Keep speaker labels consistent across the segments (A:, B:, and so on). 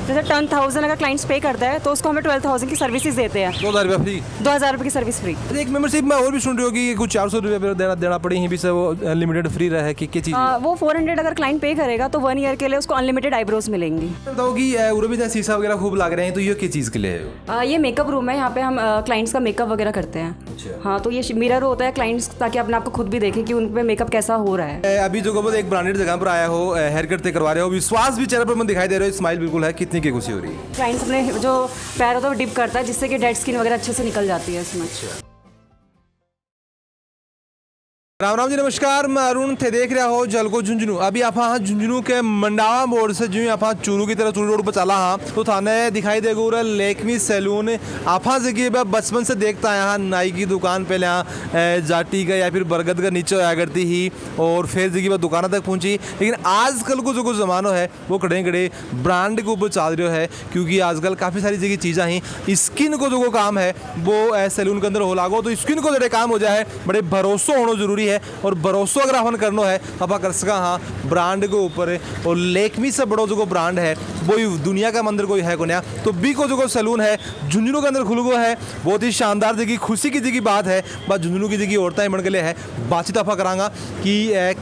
A: जैसे 10,000 अगर क्लाइंट्स पे करता है तो उसको हमें 12,000 की सर्विसेज देते हैं।
B: 2,000 रुपये फ्री।
A: 2,000 रुपये की सर्विस फ्री।
B: एक मेंबरशिप में और भी सुन रही होगी कि कुछ 400 रुपये देना पड़ी ही भी से वो अनलिमिटेड फ्री रहे कि क्या चीज़?
A: वो 400 अगर क्लाइंट पे करेगा तो 1 ईयर के लिए उसको अनलिमिटेड आईब्रोज मिलेंगी।
B: बताओ कि उरे भी जहाँ शीशा वगैरह खूब लग रहे हैं, तो ये किस चीज़ के लिए है?
A: ये मेकअप रूम है, यहाँ पे हम क्लाइंट्स का मेकअप वगैरह करते हैं।
B: अच्छा।
A: हाँ, तो ये मिरर होता है क्लाइंट्स, ताकि अपने आप को खुद भी देखें कि उन पे मेकअप कैसा हो रहा है।
B: अभी जो बहुत एक ब्रांडेड जगह पर आया हो, हेयर कट करवा रहे हो, विश्वास भी चेहरे पर मन दिखाई दे रहा है, स्माइल बिल्कुल है, कितनी की खुशी हो रही है?
A: क्लाइंट्स अपने जो पैर होता है वो डिप करता है, जिससे कि डेड स्किन वगैरह अच्छे से निकल जाती है इसमें।
B: राम राम जी, नमस्कार। मैं अरुण थे, देख रहा हो जलको झुंझुनू। अभी आप हाँ झुंझुनू के मंडावा मोड़ से जो आप चूरू की तरफ चूरू रोड पर चला हाँ तो थाने दिखाई देगा पूरा लेकमी सैलून। आप जगह बचपन से देखता है यहाँ नाई की दुकान पहले यहाँ जाटी का या फिर बरगद का नीचे आया करती ही, और फिर जगह पर दुकान तक पहुँची। लेकिन आजकल को जो ज़माना है वो कड़े कड़े ब्रांड के ऊपर चल रहा है, क्योंकि आजकल काफ़ी सारी जगह चीज़ें ही स्किन को जो काम है वो सैलून के अंदर हो लागो, तो स्किन को जो काम हो जाए बड़े भरोसा होना जरूरी है। और भरोसा अगर अपन करना है आप कर सका हाँ ब्रांड के ऊपर। और लेकमी से बड़ो जो ब्रांड है वो दुनिया का मंदिर कोई है को नया, तो बी को जो सैलून है झुंझुनू के अंदर खुल गया है। बहुत ही शानदार जगह, खुशी की जगह बात है। बस झुंझुनू की जगह औरतें बन के लिए है बातचीत आप करांगा कि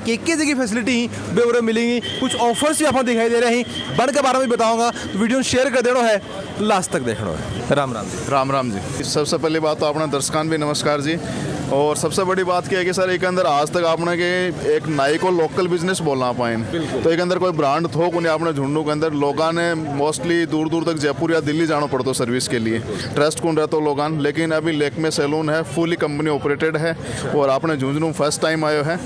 B: के जगह फैसिलिटी ही बेवरे मिलेंगी, कुछ ऑफर्स भी आप दिखाई दे रहे हैं, बन के बारे में बताऊंगा। तो वीडियो शेयर कर देना है, लास्ट तक देखना है। राम राम जी।
C: राम राम जी। सबसे पहली बात तो अपना दर्शकान भी नमस्कार जी। और सबसे बड़ी बात क्या है कि सर एक अंदर आज तक आपने के एक नाई को लोकल बिजनेस बोलना पाए, तो एक अंदर कोई ब्रांड थो को नहीं आपने झुंडू के अंदर लोगों ने मोस्टली दूर दूर तक जयपुर या दिल्ली जाना पड़ता सर्विस के लिए, ट्रस्ट कौन रहता लोगों। लेकिन अभी लेकमे सैलून है, फुली कंपनी ऑपरेटेड है और आपने झुंझुनू फर्स्ट टाइम आयो है,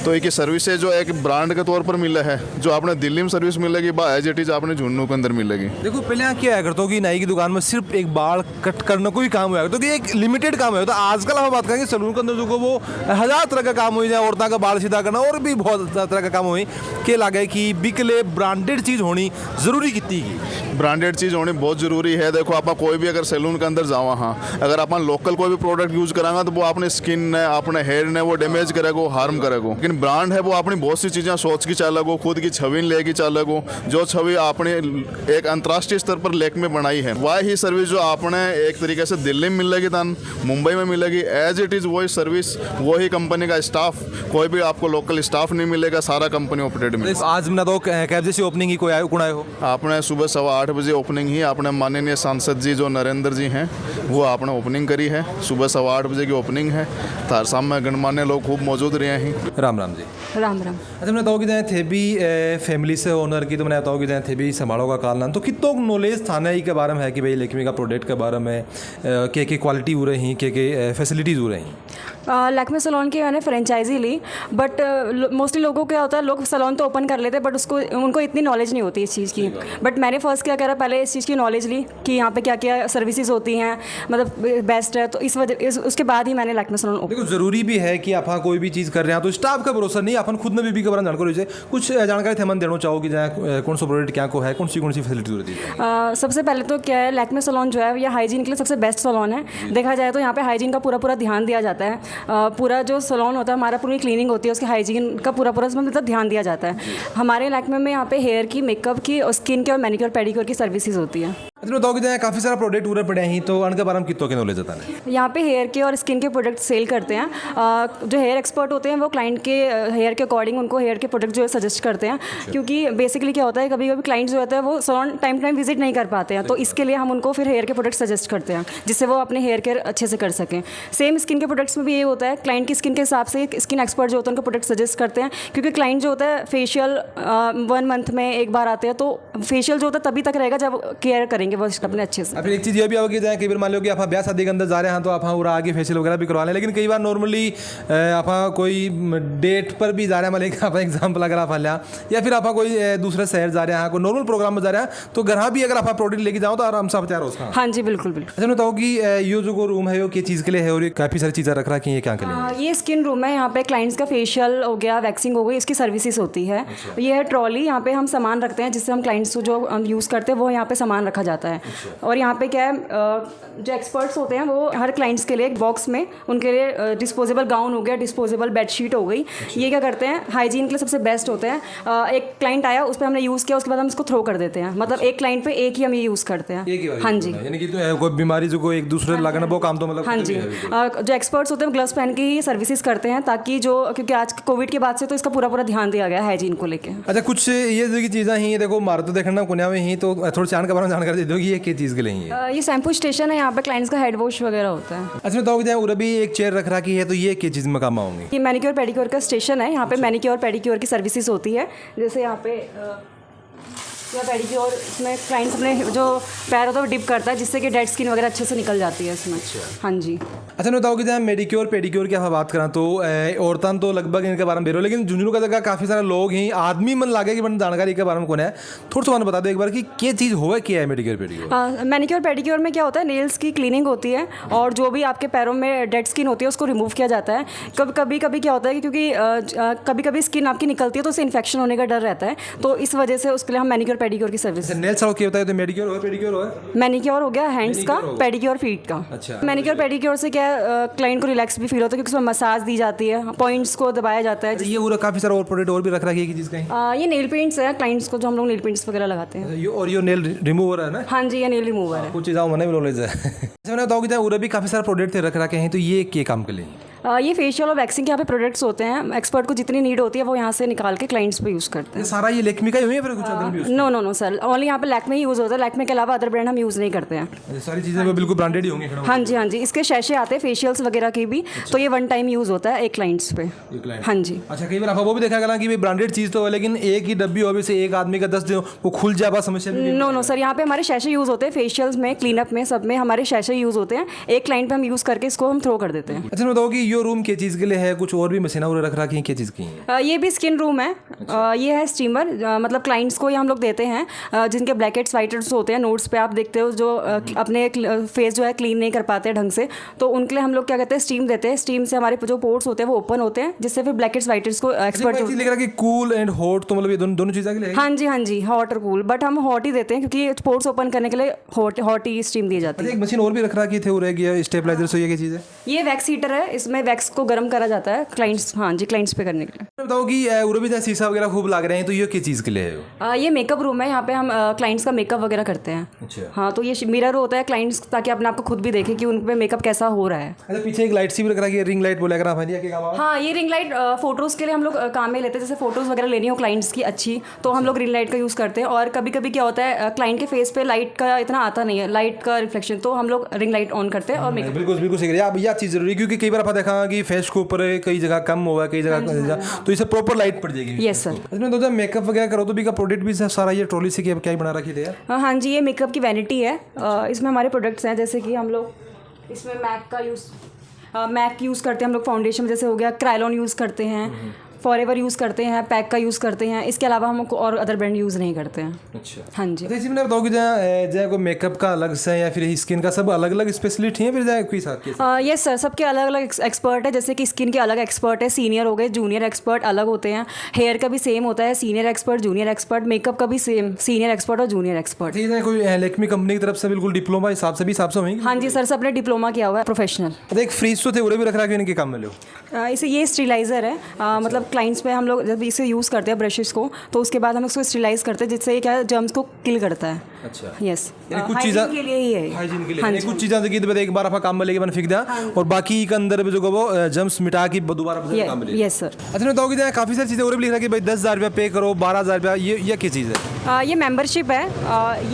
C: तो एक सर्विसेज जो एक ब्रांड के तौर पर मिले है, जो आपने दिल्ली में सर्विस मिलेगी बा एज इट इज आपने झुंझुनू के अंदर मिलेगी।
B: देखो पहले यहाँ क्या करता हूँ कि नाई की दुकान में सिर्फ एक बाल कट करने को ही काम हुआ तो एक लिमिटेड काम है। तो आजकल हम बात करेंगे सैलून के अंदर जो वो 1000 तरह का काम हुई जाए, औरतों का बाल सीधा करना और भी बहुत तरह का काम हुई के लगे कि बिकले ब्रांडेड चीज़ होनी ज़रूरी कितनी की
C: ब्रांडेड चीज़ होनी बहुत ज़रूरी है। देखो आप कोई भी अगर सैलून के अंदर जाओ हाँ, अगर अपन लोकल कोई भी प्रोडक्ट यूज़ करांगा तो वो अपने स्किन ने अपने हेयर ने वो डैमेज करेगा, हार्म करेगा। लेकिन ब्रांड है वो अपनी बहुत सी चीज़ें सोच की चालेगो, खुद की छवि लेगी चालेगो, जो छवि आपने एक अंतर्राष्ट्रीय स्तर पर लेक में बनाई है वही सर्विस जो आपने एक तरीके से दिल्ली में मिलेगी तन मुंबई में मिलेगी एज इट इज़ वही सर्विस, वही कंपनी का स्टाफ, कोई भी आपको लोकल स्टाफ नहीं मिलेगा, सारा कंपनी ऑपरेटेड मिलेगा।
B: आज मैं तो कैब जैसी ओपनिंग ही कोई आए कौन आए हो?
C: आपने सुबह 8:15 बजे ओपनिंग ही आपने माननीय सांसद जी जो नरेंद्र जी हैं वो आपने ओपनिंग करी है। सुबह 8:15 बजे की ओपनिंग है, तार सामने गणमान्य लोग खूब मौजूद रहे हैं।
B: राम राम जी।
A: राम राम।
B: अच्छा मैं बताऊँ कि जहाँ थे भी फैमिली से ओनर की, तो मैंने बताऊँ कि जहाँ थे भी संभालो का कालना, तो कितो नॉलेज थाना ही के बारे में है कि भाई लेकमी का प्रोडक्ट के बारे में के क्वालिटी हो रही के फैसिलिटीज़ हो रही?
A: लैक्मे सैलून की मैंने फ्रेंचाइजी ली, बट मोस्टली लोगों को क्या होता है, लोग सैलून तो ओपन कर लेते हैं बट उनको इतनी नॉलेज नहीं होती इस चीज़ की। बट मैंने फर्स्ट क्या करा, पहले इस चीज़ की नॉलेज ली कि यहाँ पे क्या क्या सर्विसेज होती हैं, मतलब बेस्ट है, तो इस वजह उसके बाद ही मैंने लैक्मे सैलून ओपन।
B: देखो ज़रूरी भी है कि आप कोई भी चीज़ कर रहे हैं तो स्टाफ का भरोसा नहीं, अपन खुद में भी के बारे में जानकारी कुछ जानकारी थे मन देना चाहो कि जहाँ कौन सा प्रोडक्ट क्या को है, कौन सी फैसिलिटी होती है?
A: सबसे पहले तो क्या है, लैक्मे सैलून जो है ये हाइजीन के लिए सबसे बेस्ट सैलून है। देखा जाए तो यहाँ पे हाइजीन का पूरा ध्यान दिया जाता है। पूरा जो सैलून होता है हमारा पूरी क्लीनिंग होती है, उसके हाइजीन का पूरा इसमें मतलब ध्यान दिया जाता है। हमारे लैक्मे में यहाँ पे हेयर की, मेकअप की और स्किन के और मैनिक्योर पेडिक्योर की सर्विसेज होती है।
B: अच्छा बताओ कि जहाँ काफ़ी सारा प्रोडक्ट पूरे पड़े हैं, तो उनके बारे में कितों के नॉलेज आता है?
A: यहाँ पे हेयर के और स्किन के प्रोडक्ट सेल करते हैं। जो हेयर एक्सपर्ट होते हैं वो क्लाइंट के हेयर के अकॉर्डिंग उनको हेयर के प्रोडक्ट जो है सजेस्ट करते हैं। क्योंकि बेसिकली क्या होता है, कभी कभी क्लाइंट जो होता है वो सैलून टाइम विजिट नहीं कर पाते हैं, तो इसके लिए हम उनको फिर हेयर के प्रोडक्ट सजेस्ट करते हैं जिससे वो अपने हेयर केयर अच्छे से कर सकें। सेम स्किन के प्रोडक्ट्स में भी ये होता है, क्लाइंट की स्किन के हिसाब से स्किन एक्सपर्ट जो होता है उनको प्रोडक्ट सजेस्ट करते हैं। क्योंकि क्लाइंट जो होता है फेशियल 1 मंथ में एक बार आते हैं, तो फेशियल जो होता है तभी तक रहेगा जब केयर करेंगे वो अपने अच्छे से।
B: फिर एक चीज़ ये भी होगी जाए कई बार मान लो कि आप ब्याह शादी के अंदर जा रहे हैं तो आप पूरा आगे फेशियल वगैरह भी करवा लें, लेकिन कई बार नॉर्मली आप कोई डेट पर भी जा रहे हैं, मान लीजिए आप एग्जाम्पल अगर आप लिया, या फिर आप कोई दूसरे शहर जा रहे हैं, कोई नॉर्मल प्रोग्राम में जा रहे हैं, तो घर भी अगर आप प्रोडक्ट लेके जाओ तो आराम से आप तैयार हो उसका।
A: हाँ जी बिल्कुल बिल्कुल।
B: अच्छा मैं बताऊँ कि ये जो रूम है वो किस चीज़ के लिए है और काफ़ी सारी चीज़ें रख रखी हैं, ये क्या के लिए?
A: ये स्किन रूम है, यहाँ पे क्लाइंट्स का फेशियल हो गया, वैक्सिंग हो गई, इसकी सर्विसेज होती है। ये है ट्रॉली, यहाँ पे हम सामान रखते हैं जिससे हम क्लाइंट्स जो हम यूज़ करते हैं वो यहाँ पे सामान रखा जाता जाता है। और यहाँ पे क्या है, जो एक्सपर्ट्स होते हैं वो हर क्लाइंट्स के लिए एक बॉक्स में उनके लिए डिस्पोजेबल गाउन हो गया, डिस्पोजेबल बेडशीट हो गई, ये क्या करते हैं हाइजीन के लिए सबसे बेस्ट होते हैं। एक क्लाइंट आया, उस पर हमने यूज़ किया, उसके बाद हम इसको थ्रो कर देते हैं। मतलब एक क्लाइंट पे एक ही हम ये यूज़ करते हैं। हाँ जी,
B: यानी कि तो कोई बीमारी जो कोई एक दूसरे लगाना वो काम तो मतलब
A: हाँ जी। जो एक्सपर्ट्स होते हैं ग्लव्स पहन के ही सर्विसेज करते हैं, ताकि जो, क्योंकि आज कोविड के बाद से तो इसका पूरा ध्यान दिया गया है हाइजीन को लेके।
B: अच्छा, कुछ ये जो की चीज़ें ही देखो मार तो देखना कुनिया में ही, तो थोड़ी चांद के बारे में जानकारी दे दो कि ये किस चीज़ के लिए है।
A: ये शैम्पू स्टेशन है, यहाँ पे क्लाइंट्स का हेड वॉश वगैरह होता है।
B: अच्छा, बताओ कि उरा भी एक चेयर रख रखी है, तो ये किस चीज़ में काम आऊँगी?
A: ये मैनिक्योर पेडिक्योर का स्टेशन है, यहाँ पे मैनिक्योर पेडिक्योर की सर्विसेज होती है। जैसे यहाँ पे या पेडिक्योर, इसमें क्लाइंट्स अपने जो पैर होता है वो डिप करता है, जिससे कि डेड स्किन वगैरह अच्छे से निकल जाती है इसमें। हाँ जी।
B: अच्छा, मैं बताओ कि जहाँ मेडिक्योर पेडिक्योर की आप बात करें तो औरतान तो लगभग इनके बारे में बेरो, लेकिन झुंझुनू का जगह काफ़ी सारे लोग ही आदमी मन लागे कि मैंने जानकारी के बारे में कौन है, थोड़ा सा बता दो एक बार कि क्या चीज़ हुआ, क्या है मेडिक्योर पेडिक्योर?
A: मैनिक्योर पेडिक्योर में क्या होता है, नेल्स की क्लीनिंग होती है और जो भी आपके पैरों में डेड स्किन होती है उसको रिमूव किया जाता है। कभी कभी क्या होता है कि क्योंकि कभी कभी स्किन आपकी निकलती है तो उससे इन्फेक्शन होने का डर रहता है, तो इस वजह से उसके लिए हम मैनिक्योर पेडिक्योर की सर्विस।
B: नेल्स और क्या होता है? तो मेडिक्योर हो, पेडिक्योर हो?
A: मैनिक्योर हो गया हैंड्स का, पेडिक्योर फीट का।
B: अच्छा।
A: मैनिक्योर पेडिक्योर से क्या क्लाइंट को रिलैक्स भी फील होता है, क्योंकि उसमें मसाज दी जाती है, पॉइंट्स को दबाया जाता है।
B: ये पूरा काफ़ी सारा और प्रोडक्ट और भी रख रखी है कि जिसका
A: ये नेल पेंट्स है क्लाइंट्स को, जो हम लोग नेल पेंट्स वगैरह लगाते हैं।
B: और ये नेल रिमूवर है ना?
A: हाँ जी, ये नेल रिमूवर है।
B: कुछ चीज़ मैंने भी नॉलेज है। अच्छा, मैंने बताओ कि और भी काफ़ी सारे प्रोडक्ट रख रखे हैं, तो ये क्या काम के लिए?
A: ये फेशियल और वैक्सिंग के यहाँ पे प्रोडक्ट्स होते हैं। एक्सपर्ट को जितनी नीड होती है वो यहाँ से निकाल के क्लाइंट्स पे यूज़ करते हैं।
B: सारा ये लैक्मे का ही है, फिर कुछ अदर भी?
A: नो सर, ओनली यहाँ पे लैक्मे ही यूज़ होता है। लैक्मे के अलावा अदर ब्रांड हम यूज़ नहीं करते हैं।
B: सारी चीज़ें बिल्कुल ब्रांडेड ही होंगी?
A: हाँ जी। इसके शैशे आते हैं फेशियल्स वगैरह के भी, तो ये वन टाइम यूज़ होता है एक क्लाइंट्स पे। हाँ जी।
B: अच्छा, कई बार आप वो भी देखा गया कि ब्रांडेड चीज़ तो है, लेकिन एक ही डब्बी हो से एक आदमी का 10 दिन वो खुल जाए, समस्या?
A: नो सर, यहाँ पे हमारे शैशे यूज़ होते हैं, फेशियल्स में, क्लीनअप में, सब में हमारे शैशे यूज़ होते हैं। एक क्लाइंट पे हम यूज़ करके इसको हम थ्रो कर देते हैं।
B: अच्छा, बताओ कि ये रूम किस चीज़ के लिए है? कुछ और भी मशीन रख रखी है, क्या चीज़ की है?
A: ये भी स्किन रूम है। ये है स्टीमर, मतलब क्लाइंट्स को ये हम लोग देते हैं जिनके ब्लैक हेड्स वाइट हेड्स होते हैं। नोट्स पे आप देखते हो जो अपने फेस जो है क्लीन नहीं कर पाते ढंग से, तो उनके लिए हम लोग क्या कहते हैं, स्टीम देते हैं। स्टीम से हमारे जो पोर्स होते हैं वो ओपन होते हैं, जिससे फिर ब्लैक हेड्स वाइट हेड्स को एक्सपर्ट
B: लिख रहा है कि कूल एंड हॉट, तो मतलब ये दोनों चीज़ें के लिए?
A: हाँ जी, हॉट और कूल, बट हम हॉट ही देते हैं क्योंकि पोर्स ओपन करने के लिए हॉट ही स्टीम दी जाती है।
B: एक मशीन और भी रख रखी थे, वो रह गया स्टेबलाइजर, सो ये क्या चीज़ है?
A: ये वैक्स हीटर है, इसमें वैक्स को गर्म करा जाता है क्लाइंट्स, हाँ जी, क्लाइंट्स पे करने के लिए।
B: बताओ कि उरे भी शीशा वगैरह खूब लग रहे हैं, तो ये किस चीज़ के लिए है?
A: ये मेकअप रूम है, यहाँ पे हम क्लाइंट्स का मेकअप वगैरह करते हैं।
B: अच्छा।
A: हाँ, तो ये मिरर होता है क्लाइंट्स, ताकि अपने आप को खुद भी देखें कि उन पे मेकअप कैसा हो रहा है।
B: अच्छा, पीछे एक लाइट सी भी रख रखी है, रिंग लाइट बोला कर?
A: हाँ, ये रिंग लाइट फोटोज़ के लिए हम लोग काम में लेते हैं। जैसे फोटोज़ वगैरह लेनी हो क्लाइंट्स की अच्छी, तो हम लोग रिंग लाइट का यूज़ करते हैं। और कभी कभी क्या होता है, क्लाइंट के फेस पे लाइट का इतना आता नहीं है, लाइट का रिफ्लेक्शन, तो हम लोग रिंग लाइट ऑन करते हैं और मेकअप।
B: बिल्कुल सही है। यह चीज़ जरूरी है, क्योंकि कई बार आप देखा कि फेस के ऊपर कई जगह कम हुआ, कई जगह, तो इसे प्रॉपर लाइट पड़ जाएगी।
A: Yes sir.
B: इसमें तो जब मेकअप वगैरह करो तो भी का प्रोडक्ट भी सारा ये ट्रॉली से क्या ही बना रखी थे?
A: हाँ जी, ये मेकअप की वैनिटी है। इसमें हमारे प्रोडक्ट्स हैं, जैसे कि हम लोग इसमें मैक यूज़ करते हैं हम लोग फाउंडेशन में, जैसे हो गया क्रायलॉन यूज़ करते हैं, फॉरएवर यूज़ करते हैं, पैक का यूज़ करते हैं। इसके अलावा हम और अदर ब्रांड यूज़ नहीं करते हैं। अच्छा। हाँ जी।
B: तो इसी में बताओ कि जहाँ कोई मेकअप का अलग से या फिर स्किन का सब अलग अलग स्पेशलिस्ट हैं, फिर जाए कोई साथ?
A: यस सर, सबके अलग अलग एक्सपर्ट है। जैसे कि स्किन के अलग एक्सपर्ट है, सीनियर हो गए, जूनियर एक्सपर्ट अलग होते हैं। हेयर का भी सेम होता है, senior expert, junior expert. Makeup का भी सेम, सीनियर एक्सपर्ट और जूनियर एक्सपर्ट।
B: कोई लैक्मे कंपनी की तरफ से बिल्कुल डिप्लोमा हिसाब से होंगे?
A: हाँ जी सर, सबने डिप्लोमा किया हुआ है, प्रोफेशनल।
B: एक फ्रीज तो थे, वो भी रख रहा है, इनके काम में लो?
A: इसे ये स्टेरिलाइज़र है। मतलब क्लाइंट्स पे हम लोग जब इसे यूज़ करते हैं ब्रशेस को, तो उसके बाद हम उसको स्टेरिलाइज करते हैं, जिससे ये क्या जर्म्स को किल करता है।
B: अच्छा।
A: यस,
B: कुछ चीज़ें
A: के लिए ही है,
B: हाइजीन के लिए। हाँ, कुछ चीज़ें एक बार आपका काम में लेके फेंक दिया और बाकी के अंदर जो वो जर्म्स मिटा के दोबारा काम में।
A: Yes sir.
B: अच्छा, बताओ कि काफ़ी सारी चीज़ें और भी लिख रहा है कि भाई 10,000 रुपया पे करो, 12,000 रुपया, ये क्या चीज़ है?
A: ये मेंबरशिप है।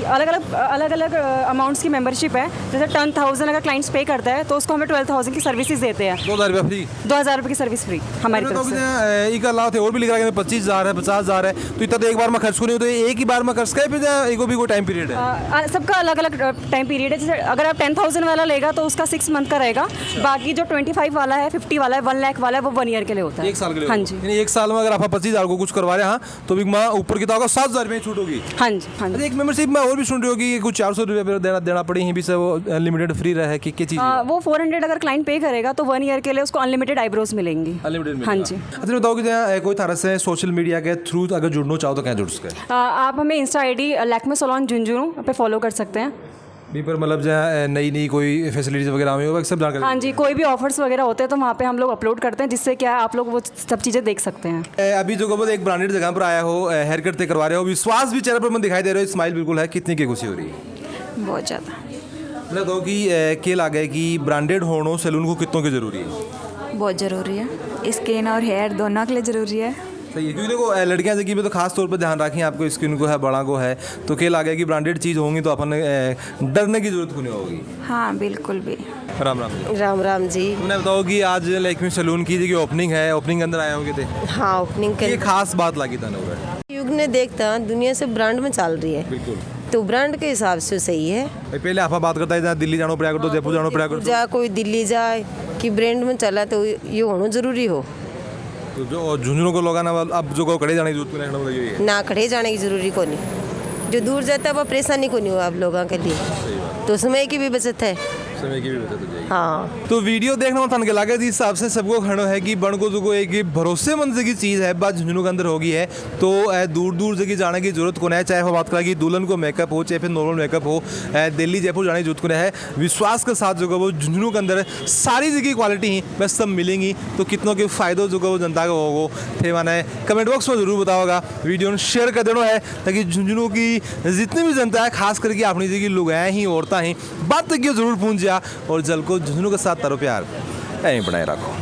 A: अलग अलग अमाउंट्स की मेंबरशिप है। जैसे 10,000 अगर क्लाइंट्स पे करता है तो उसको हमें 12,000 की सर्विसेज देते हैं।
B: 2,000 रुपया फ्री?
A: 2,000 रुपये की सर्विस फ्री हमारी तरफ से।
B: एक अलावा थे और भी लिख रहा है 25,000 है, 50,000 है, तो इतना तो एक बार में खर्च को नहीं होता, एक ही बार में खर्च का, फिर एक भी कोई टाइम पीरियड है?
A: सबका अलग अलग टाइम पीरियड है। जैसे अगर आप 10,000 वाला लेगा तो उसका 6 मंथ का रहेगा। बाकी जो 25 वाला है, 50 वाला है, 1 लाख वाला है, वो 1 ईयर के लिए होता है।
B: 1 साल के लिए?
A: हाँ जी।
B: यानी 1 साल में अगर आप 25,000 को कुछ करवा रहे हैं तो भी ऊपर की तो 7,000 रुपये छूट होगी?
A: हाँ जी।
B: एक मेंबरशिप में और भी सुन रही होगी कुछ 400 रुपये देना पड़ी भी से, वो अनलिमिटेड फ्री रहे कि क्या चीज़?
A: वो 400 अगर क्लाइंट पे करेगा तो 1 ईयर के लिए उसको अनलिमिटेड आईब्रोज मिलेंगी।
B: अनलिमिटेड?
A: हाँ जी।
B: अच्छा, बताओ कि कोई तरह से सोशल मीडिया के थ्रू अगर जुड़ना चाहो तो क्या जुड़ सकते हैं?
A: आप हमें insta ID Lakme salon Jhunjhunu पे फॉलो कर सकते हैं।
B: भी पर मतलब जहाँ नई नई कोई फैसिलिटीज़ वगैरह हुई हो सब जानकारी।
A: हाँ जी, कोई भी ऑफर्स वगैरह होते हैं तो वहाँ पे हम लोग अपलोड करते हैं, जिससे क्या है आप लोग वो सब चीज़ें देख सकते हैं।
B: अभी जो कबो एक ब्रांडेड जगह पर आया हो, हेयर कट ते करवा रहे हो, विश्वास भी चेहरे पर मन दिखाई दे रहा है, स्माइल बिल्कुल है, कितनी की खुशी हो रही है?
A: बहुत ज़्यादा।
B: मतलब तो कि के लागे कि ब्रांडेड होनो सैलून को कितनों की जरूरी है?
D: बहुत ज़रूरी है, स्किन और हेयर दोनों के लिए ज़रूरी है।
B: सही है, क्योंकि देखो लड़कियां जगह पे तो खास तौर पर ध्यान रखें, आपको स्किन को है, बड़ा को है, तो के लागे कि ब्रांडेड चीज़ होंगी तो अपन डरने की जरूरत नहीं होगी।
D: हाँ बिल्कुल भी।
B: राम राम जी।
E: राम राम जी।
B: तुमने बताओ कि आज लैक्मी सैलून की जो ओपनिंग है, ओपनिंग के अंदर आए होंगे थे,
E: हाँ ओपनिंग
B: ये
E: के
B: खास बात लगी था ना?
E: युग ने देखता दुनिया से ब्रांड में चल रही है,
B: बिल्कुल।
E: तो ब्रांड के हिसाब से सही है।
B: पहले आप बात करता है जहाँ दिल्ली जानो प्रयाग तो जयपुर जानो प्रयाग
E: जा कोई दिल्ली जाए कि ब्रांड में चला तो ये होना जरूरी हो,
B: तो जो झुंझुनू को लोग ना अब जो को कड़े जाने की जरूरत नहीं, मतलब यही है।
E: ना खड़े जाने की जरूरी को नहीं, जो दूर जाता है वो परेशानी को नहीं हो आप लोगों के लिए, तो समय की भी बचत है।
B: समय की भी बचत हो जाएगी।
E: हाँ
B: तो वीडियो देखने में तन के लागे जिस हिसाब से सबको खड़ो है कि बण को जो एक भरोसेमंद की चीज़ है बात झुंझुनू के अंदर होगी है, तो दूर दूर जगह जाने की जरूरत को नहीं है, चाहे वो बात करें कि दुल्हन को मेकअप हो चाहे फिर नॉर्मल मेकअप हो, दिल्ली जयपुर जाने की जरूरत को नहीं है। विश्वास के साथ जो वो झुंझुनू के अंदर सारी जगह क्वालिटी ही बस सब मिलेंगी, तो कितनों के फ़ायदों जो वो जनता को होगो थे माने कमेंट बॉक्स में जरूर बताओगा, वीडियो शेयर कर देना है ताकि झुंझुनू की जितनी भी जनता है खास करके अपनी जगह लोग हैं ही औरतें ही बात तक जरूर पूछ जा, और जल को झुंझुनू के साथ तारो प्यार यहीं बनाए रखो।